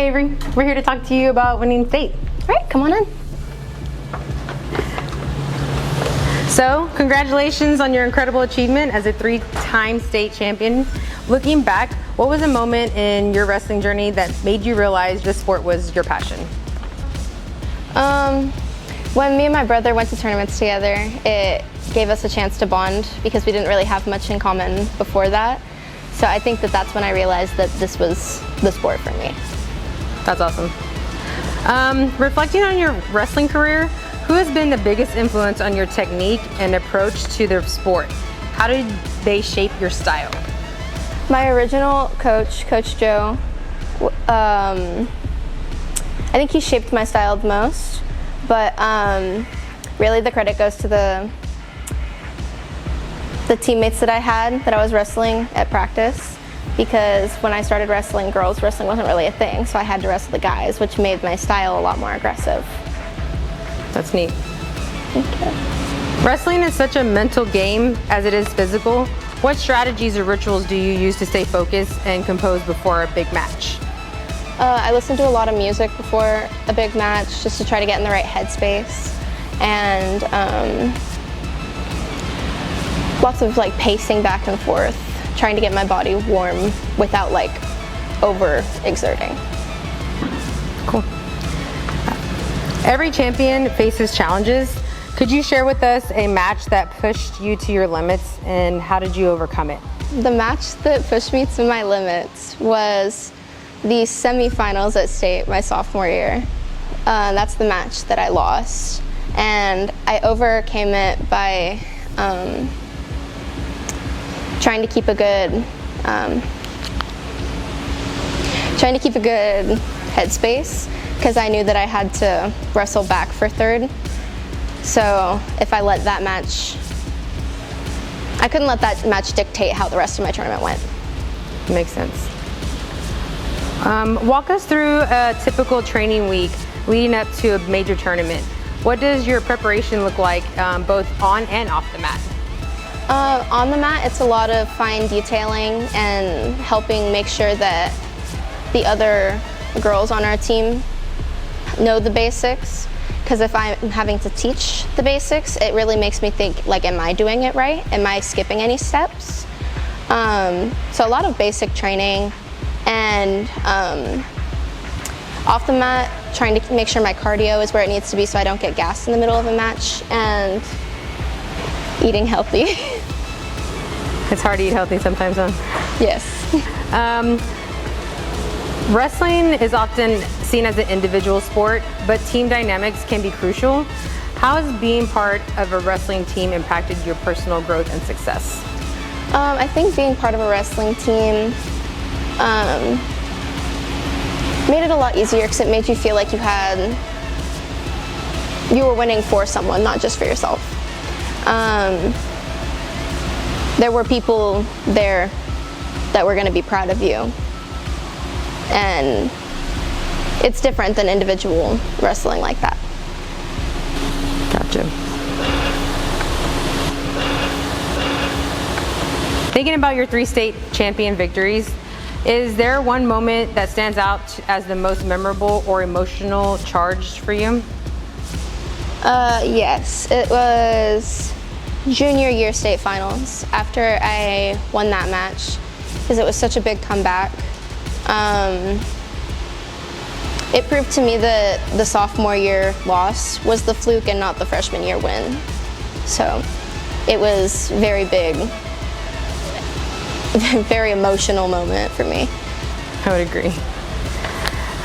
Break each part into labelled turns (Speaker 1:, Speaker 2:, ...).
Speaker 1: Hey Avery, we're here to talk to you about winning state.
Speaker 2: All right, come on in.
Speaker 1: So, congratulations on your incredible achievement as a 3-time state champion. Looking back, what was a moment in your wrestling journey that made you realize this sport was your passion?
Speaker 2: When me and my brother went to tournaments together, it gave us a chance to bond because we didn't really have much in common before that. So I think that that's when I realized that this was the sport for me.
Speaker 1: That's awesome. Reflecting on your wrestling career, who has been the biggest influence on your technique and approach to the sport? How did they shape your style?
Speaker 2: My original coach, Coach Joe, I think he shaped my style the most, but really the credit goes to the teammates that I had that I was wrestling at practice, because when I started wrestling, girls wrestling wasn't really a thing, so I had to wrestle the guys, which made my style a lot more aggressive.
Speaker 1: That's neat.
Speaker 2: Thank you.
Speaker 1: Wrestling is such a mental game as it is physical. What strategies or rituals do you use to stay focused and composed before a big match?
Speaker 2: I listen to a lot of music before a big match just to try to get in the right headspace, and lots of like pacing back and forth, trying to get my body warm without like over exerting.
Speaker 1: Cool. Every champion faces challenges. Could you share with us a match that pushed you to your limits and how did you overcome it?
Speaker 2: The match that pushed me to my limits was the semifinals at state my sophomore year. That's the match that I lost, and I overcame it by trying to keep a good headspace, because I knew that I had to wrestle back for third. So if I let that match, I couldn't let that match dictate how the rest of my tournament went.
Speaker 1: Makes sense. Walk us through a typical training week leading up to a major tournament. What does your preparation look like both on and off the mat?
Speaker 2: On the mat, it's a lot of fine detailing and helping make sure that the other girls on our team know the basics. Because if I'm having to teach the basics, it really makes me think, like, am I doing it right? Am I skipping any steps? So a lot of basic training, and off the mat, trying to make sure my cardio is where it needs to be so I don't get gassed in the middle of a match, and eating healthy.
Speaker 1: It's hard to eat healthy sometimes, huh?
Speaker 2: Yes.
Speaker 1: Wrestling is often seen as an individual sport, but team dynamics can be crucial. How has being part of a wrestling team impacted your personal growth and success?
Speaker 2: I think being part of a wrestling team made it a lot easier, because it made you feel like you were winning for someone, not just for yourself. There were people there that were going to be proud of you, and it's different than individual wrestling like that.
Speaker 1: Gotcha. Thinking about your 3 state champion victories, is there one moment that stands out as the most memorable or emotional charged for you?
Speaker 2: Yes, it was junior year state finals after I won that match, because it was such a big comeback. It proved to me that the sophomore year loss was the fluke and not the freshman year win. So it was very big, very emotional moment for me.
Speaker 1: I would agree.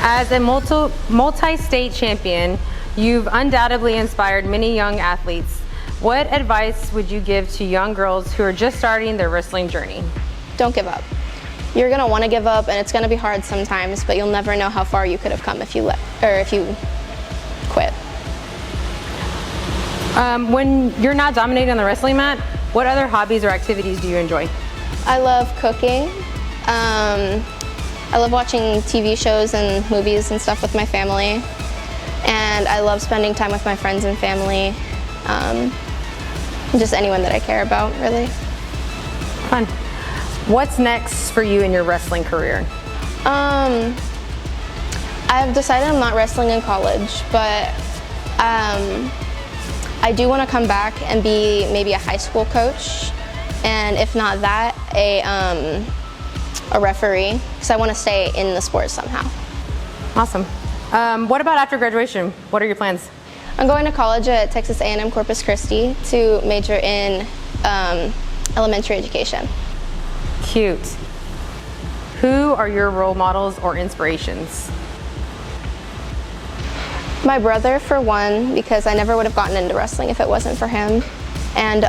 Speaker 1: As a multi-state champion, you've undoubtedly inspired many young athletes. What advice would you give to young girls who are just starting their wrestling journey?
Speaker 2: Don't give up. You're gonna want to give up, and it's gonna be hard sometimes, but you'll never know how far you could have come if you quit.
Speaker 1: When you're not dominating on the wrestling mat, what other hobbies or activities do you enjoy?
Speaker 2: I love cooking. I love watching TV shows and movies and stuff with my family, and I love spending time with my friends and family. Just anyone that I care about, really.
Speaker 1: Fun. What's next for you in your wrestling career?
Speaker 2: I've decided I'm not wrestling in college, but I do want to come back and be maybe a high school coach, and if not that, a referee, because I want to stay in the sport somehow.
Speaker 1: Awesome. What about after graduation? What are your plans?
Speaker 2: I'm going to college at Texas A&M Corpus Christi to major in elementary education.
Speaker 1: Cute. Who are your role models or inspirations?
Speaker 2: My brother, for one, because I never would have gotten into wrestling if it wasn't for him. And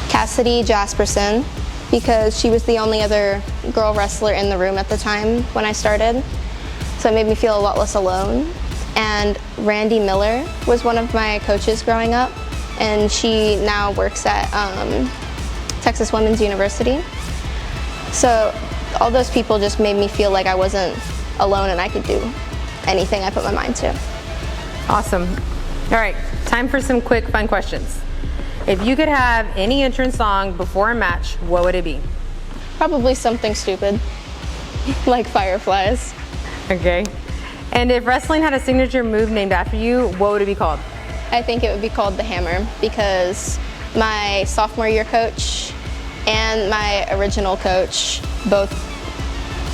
Speaker 2: Cassidy Jasperson, because she was the only other girl wrestler in the room at the time when I started. So it made me feel a lot less alone. And Randy Miller was one of my coaches growing up, and she now works at Texas Women's University. So all those people just made me feel like I wasn't alone and I could do anything I put my mind to.
Speaker 1: Awesome. All right, time for some quick fun questions. If you could have any entrance song before a match, what would it be?
Speaker 2: Probably something stupid, like Fireflies.
Speaker 1: Okay. And if wrestling had a signature move named after you, what would it be called?
Speaker 2: I think it would be called the Hammer, because my sophomore year coach and my original coach both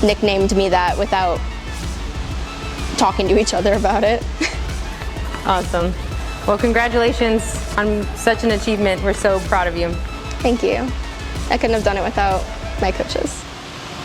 Speaker 2: nicknamed me that without talking to each other about it.
Speaker 1: Awesome. Well, congratulations on such an achievement. We're so proud of you.
Speaker 2: Thank you. I couldn't have done it without my coaches.